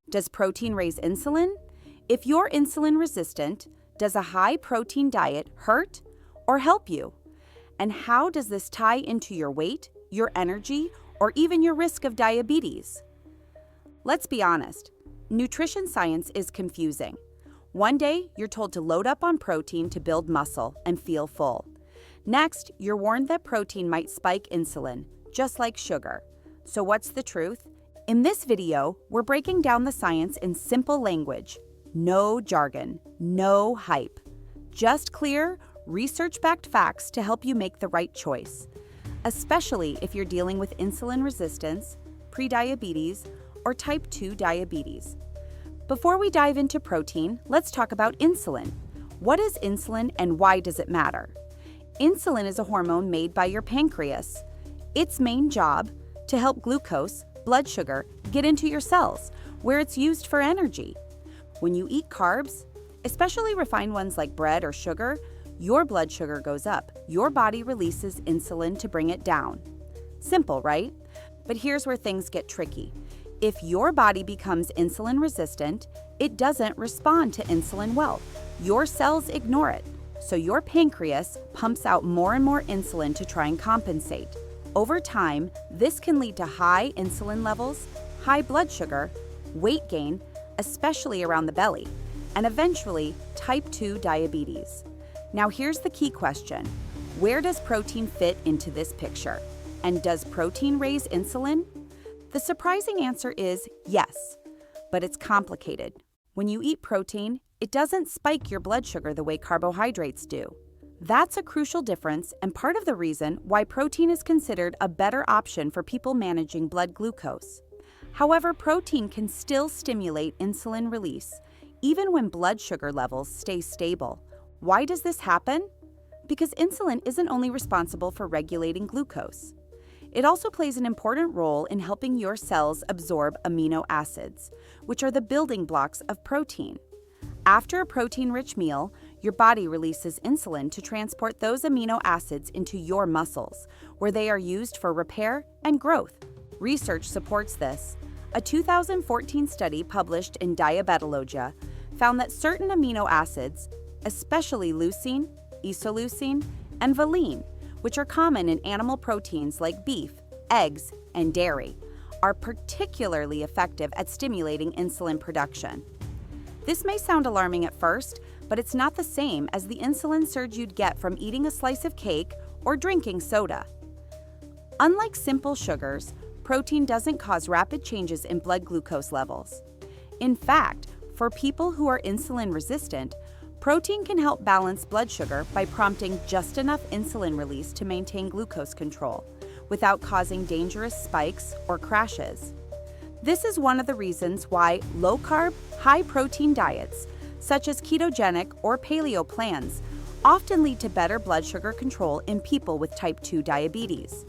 Does protein raise insulin? If you're insulin resistant, does a high protein diet hurt or help you? And how does this tie into your weight, your energy, or even your risk of diabetes? Let's be honest, nutrition science is confusing. One day, you're told to load up on protein to build muscle and feel full. Next, you're warned that protein might spike insulin, just like sugar. So what's the truth? In this video, we're breaking down the science in simple language. No jargon, no hype. Just clear, research-backed facts to help you make the right choice, especially if you're dealing with insulin resistance, prediabetes, or type 2 diabetes. Before we dive into protein, let's talk about insulin. What is insulin and why does it matter? Insulin is a hormone made by your pancreas. Its main job, to help glucose, blood sugar, get into your cells, where it's used for energy. When you eat carbs, especially refined ones like bread or sugar, your blood sugar goes up. Your body releases insulin to bring it down. Simple, right? But here's where things get tricky. If your body becomes insulin resistant, it doesn't respond to insulin well. Your cells ignore it, so your pancreas pumps out more and more insulin to try and compensate. Over time, this can lead to high insulin levels, high blood sugar, weight gain, especially around the belly, and eventually type 2 diabetes. Now here's the key question. Where does protein fit into this picture? And does protein raise insulin? The surprising answer is yes, but it's complicated. When you eat protein, it doesn't spike your blood sugar the way carbohydrates do. That's a crucial difference and part of the reason why protein is considered a better option for people managing blood glucose. However, protein can still stimulate insulin release, even when blood sugar levels stay stable. Why does this happen? Because insulin isn't only responsible for regulating glucose. It also plays an important role in helping your cells absorb amino acids, which are the building blocks of protein. After a protein-rich meal, your body releases insulin to transport those amino acids into your muscles, where they are used for repair and growth. Research supports this. A 2014 study published in Diabetologia found that certain amino acids, especially leucine, isoleucine, and valine, which are common in animal proteins like beef, eggs, and dairy, are particularly effective at stimulating insulin production. This may sound alarming at first, but it's not the same as the insulin surge you'd get from eating a slice of cake or drinking soda. Unlike simple sugars, protein doesn't cause rapid changes in blood glucose levels. In fact, for people who are insulin resistant, protein can help balance blood sugar by prompting just enough insulin release to maintain glucose control, without causing dangerous spikes or crashes. This is one of the reasons why low-carb, high-protein diets, such as ketogenic or paleo plans, often lead to better blood sugar control in people with type 2 diabetes.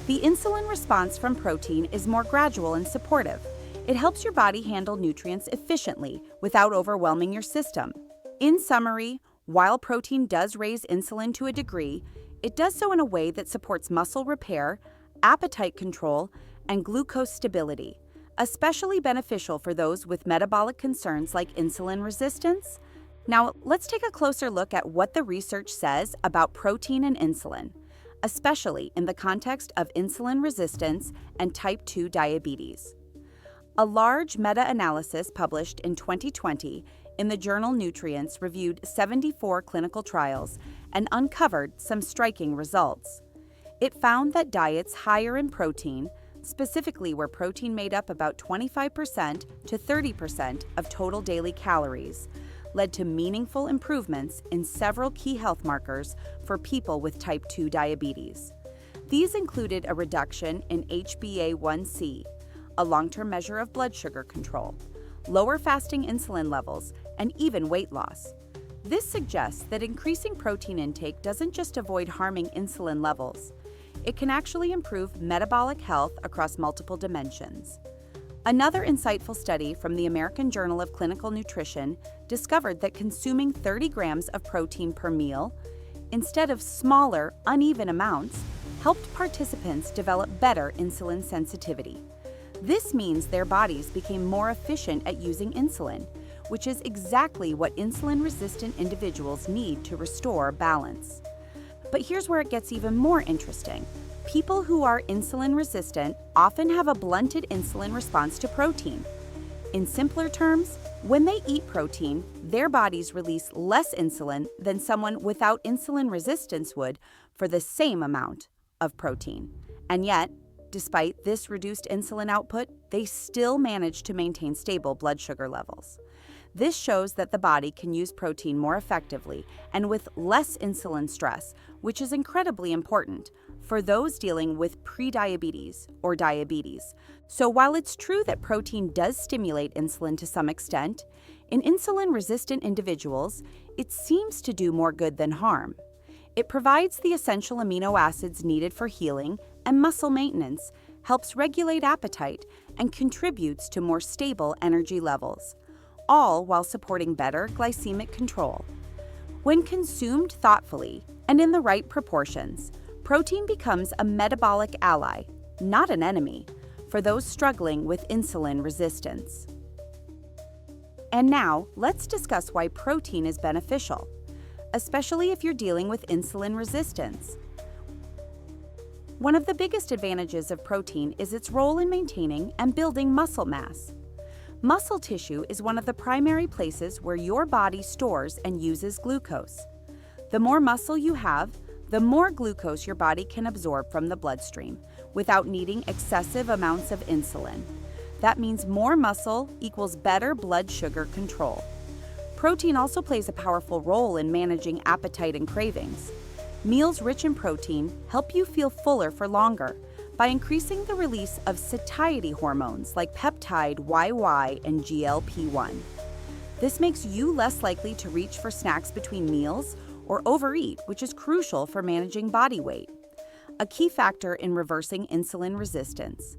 The insulin response from protein is more gradual and supportive. It helps your body handle nutrients efficiently without overwhelming your system. In summary, while protein does raise insulin to a degree, it does so in a way that supports muscle repair, appetite control, and glucose stability, especially beneficial for those with metabolic concerns like insulin resistance. Now, let's take a closer look at what the research says about protein and insulin, especially in the context of insulin resistance and type 2 diabetes. A large meta-analysis published in 2020 in the journal Nutrients reviewed 74 clinical trials and uncovered some striking results. It found that diets higher in protein, specifically where protein made up about 25% to 30% of total daily calories, led to meaningful improvements in several key health markers for people with type 2 diabetes. These included a reduction in HbA1c, a long-term measure of blood sugar control, lower fasting insulin levels, and even weight loss. This suggests that increasing protein intake doesn't just avoid harming insulin levels. It can actually improve metabolic health across multiple dimensions. Another insightful study from the American Journal of Clinical Nutrition discovered that consuming 30 grams of protein per meal, instead of smaller, uneven amounts, helped participants develop better insulin sensitivity. This means their bodies became more efficient at using insulin, which is exactly what insulin-resistant individuals need to restore balance. But here's where it gets even more interesting. People who are insulin resistant often have a blunted insulin response to protein. In simpler terms, when they eat protein, their bodies release less insulin than someone without insulin resistance would for the same amount of protein. And yet, despite this reduced insulin output, they still manage to maintain stable blood sugar levels. This shows that the body can use protein more effectively and with less insulin stress, which is incredibly important for those dealing with prediabetes or diabetes. So while it's true that protein does stimulate insulin to some extent, in insulin-resistant individuals, it seems to do more good than harm. It provides the essential amino acids needed for healing and muscle maintenance, helps regulate appetite, and contributes to more stable energy levels, all while supporting better glycemic control. When consumed thoughtfully and in the right proportions, protein becomes a metabolic ally, not an enemy, for those struggling with insulin resistance. And now, let's discuss why protein is beneficial, especially if you're dealing with insulin resistance. One of the biggest advantages of protein is its role in maintaining and building muscle mass. Muscle tissue is one of the primary places where your body stores and uses glucose. The more muscle you have, the more glucose your body can absorb from the bloodstream without needing excessive amounts of insulin. That means more muscle equals better blood sugar control. Protein also plays a powerful role in managing appetite and cravings. Meals rich in protein help you feel fuller for longer by increasing the release of satiety hormones like peptide YY and GLP-1. This makes you less likely to reach for snacks between meals or overeat, which is crucial for managing body weight, a key factor in reversing insulin resistance.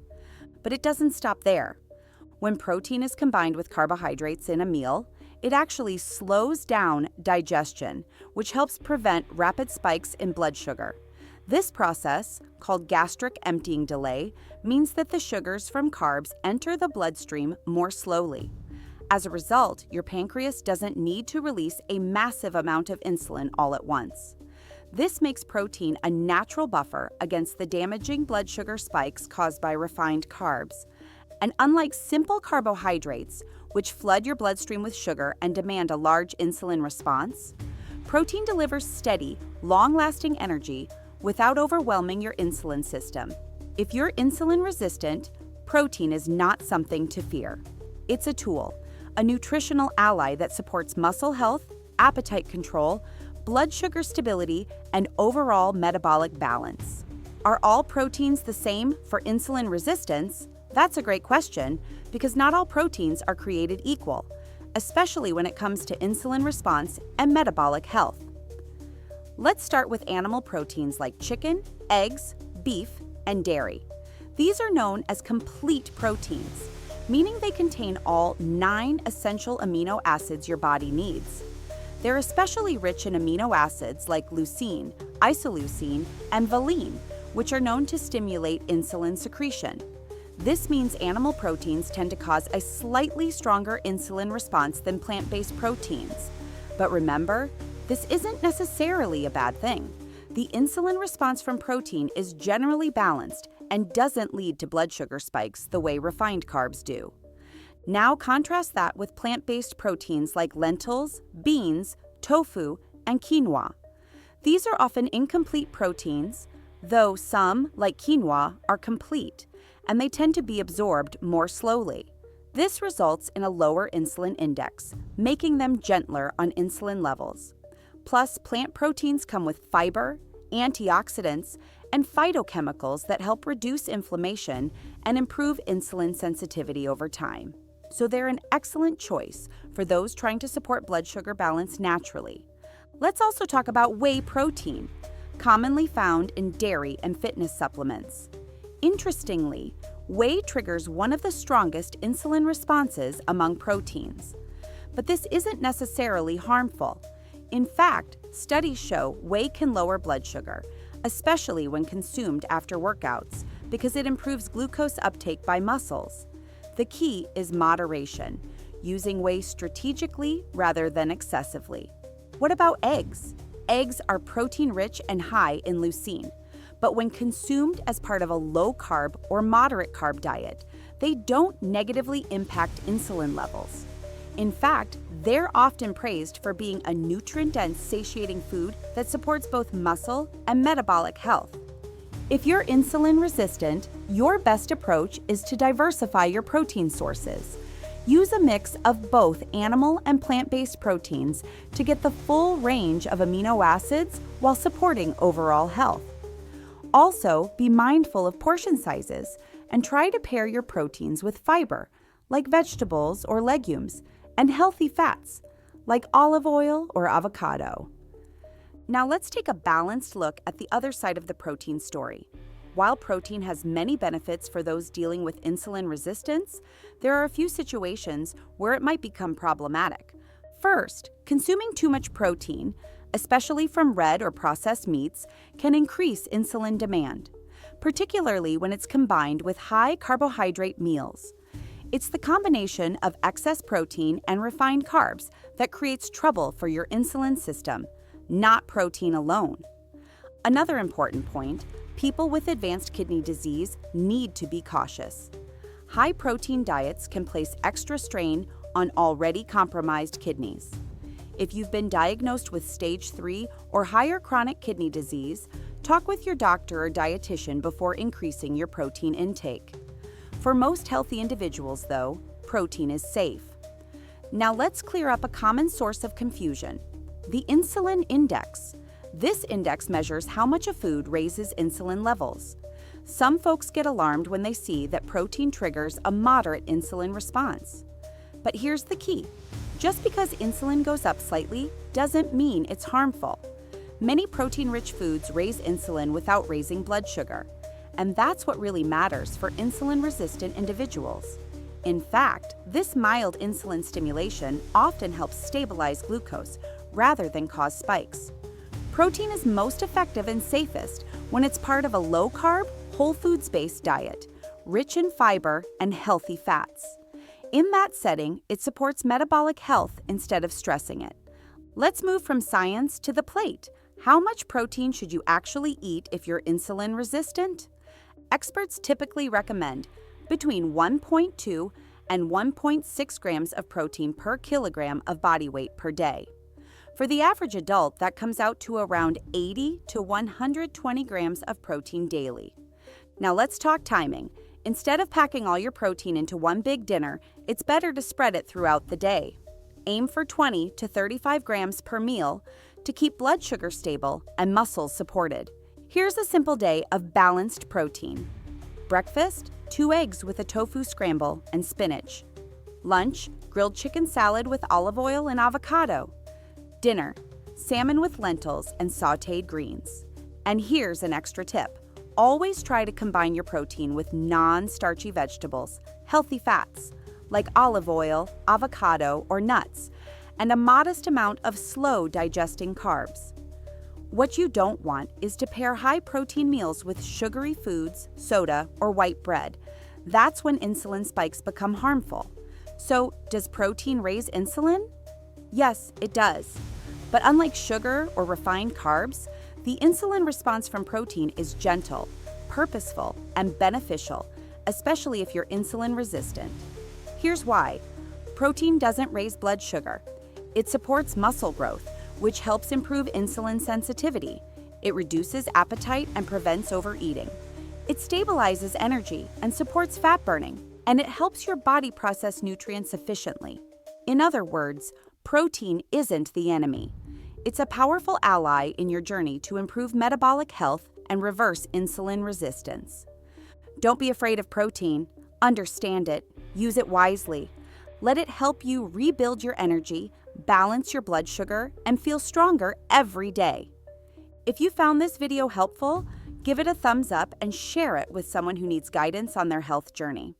But it doesn't stop there. When protein is combined with carbohydrates in a meal, it actually slows down digestion, which helps prevent rapid spikes in blood sugar. This process, called gastric emptying delay, means that the sugars from carbs enter the bloodstream more slowly. As a result, your pancreas doesn't need to release a massive amount of insulin all at once. This makes protein a natural buffer against the damaging blood sugar spikes caused by refined carbs. And unlike simple carbohydrates, which flood your bloodstream with sugar and demand a large insulin response, protein delivers steady, long-lasting energy without overwhelming your insulin system. If you're insulin resistant, protein is not something to fear. It's a tool, a nutritional ally that supports muscle health, appetite control, blood sugar stability, and overall metabolic balance. Are all proteins the same for insulin resistance? That's a great question, because not all proteins are created equal, especially when it comes to insulin response and metabolic health. Let's start with animal proteins like chicken, eggs, beef, and dairy. These are known as complete proteins, meaning they contain all 9 essential amino acids your body needs. They're especially rich in amino acids like leucine, isoleucine, and valine, which are known to stimulate insulin secretion. This means animal proteins tend to cause a slightly stronger insulin response than plant-based proteins. But remember, this isn't necessarily a bad thing. The insulin response from protein is generally balanced and doesn't lead to blood sugar spikes the way refined carbs do. Now contrast that with plant-based proteins like lentils, beans, tofu, and quinoa. These are often incomplete proteins, though some, like quinoa, are complete, and they tend to be absorbed more slowly. This results in a lower insulin index, making them gentler on insulin levels. Plus, plant proteins come with fiber, antioxidants, and phytochemicals that help reduce inflammation and improve insulin sensitivity over time. So they're an excellent choice for those trying to support blood sugar balance naturally. Let's also talk about whey protein, commonly found in dairy and fitness supplements. Interestingly, whey triggers one of the strongest insulin responses among proteins. But this isn't necessarily harmful. In fact, studies show whey can lower blood sugar, especially when consumed after workouts, because it improves glucose uptake by muscles. The key is moderation, using whey strategically rather than excessively. What about eggs? Eggs are protein-rich and high in leucine, but when consumed as part of a low-carb or moderate-carb diet, they don't negatively impact insulin levels. In fact, they're often praised for being a nutrient-dense, satiating food that supports both muscle and metabolic health. If you're insulin resistant, your best approach is to diversify your protein sources. Use a mix of both animal and plant-based proteins to get the full range of amino acids while supporting overall health. Also, be mindful of portion sizes and try to pair your proteins with fiber, like vegetables or legumes, and healthy fats, like olive oil or avocado. Now let's take a balanced look at the other side of the protein story. While protein has many benefits for those dealing with insulin resistance, there are a few situations where it might become problematic. First, consuming too much protein, especially from red or processed meats, can increase insulin demand, particularly when it's combined with high carbohydrate meals. It's the combination of excess protein and refined carbs that creates trouble for your insulin system, not protein alone. Another important point, people with advanced kidney disease need to be cautious. High-protein diets can place extra strain on already compromised kidneys. If you've been diagnosed with stage 3 or higher chronic kidney disease, talk with your doctor or dietitian before increasing your protein intake. For most healthy individuals, though, protein is safe. Now let's clear up a common source of confusion: the insulin index. This index measures how much a food raises insulin levels. Some folks get alarmed when they see that protein triggers a moderate insulin response. But here's the key: just because insulin goes up slightly doesn't mean it's harmful. Many protein-rich foods raise insulin without raising blood sugar, and that's what really matters for insulin-resistant individuals. In fact, this mild insulin stimulation often helps stabilize glucose rather than cause spikes. Protein is most effective and safest when it's part of a low-carb, whole foods-based diet, rich in fiber and healthy fats. In that setting, it supports metabolic health instead of stressing it. Let's move from science to the plate. How much protein should you actually eat if you're insulin resistant? Experts typically recommend between 1.2 and 1.6 grams of protein per kilogram of body weight per day. For the average adult, that comes out to around 80 to 120 grams of protein daily. Now let's talk timing. Instead of packing all your protein into one big dinner, it's better to spread it throughout the day. Aim for 20 to 35 grams per meal to keep blood sugar stable and muscles supported. Here's a simple day of balanced protein. Breakfast, 2 eggs with a tofu scramble and spinach. Lunch, grilled chicken salad with olive oil and avocado. Dinner, salmon with lentils and sautéed greens. And here's an extra tip. Always try to combine your protein with non-starchy vegetables, healthy fats, like olive oil, avocado, or nuts, and a modest amount of slow-digesting carbs. What you don't want is to pair high-protein meals with sugary foods, soda, or white bread. That's when insulin spikes become harmful. So, does protein raise insulin? Yes, it does. But unlike sugar or refined carbs, the insulin response from protein is gentle, purposeful, and beneficial, especially if you're insulin resistant. Here's why. Protein doesn't raise blood sugar. It supports muscle growth, which helps improve insulin sensitivity. It reduces appetite and prevents overeating. It stabilizes energy and supports fat burning, and it helps your body process nutrients efficiently. In other words, protein isn't the enemy. It's a powerful ally in your journey to improve metabolic health and reverse insulin resistance. Don't be afraid of protein. Understand it. Use it wisely. Let it help you rebuild your energy, balance your blood sugar, and feel stronger every day. If you found this video helpful, give it a thumbs up and share it with someone who needs guidance on their health journey.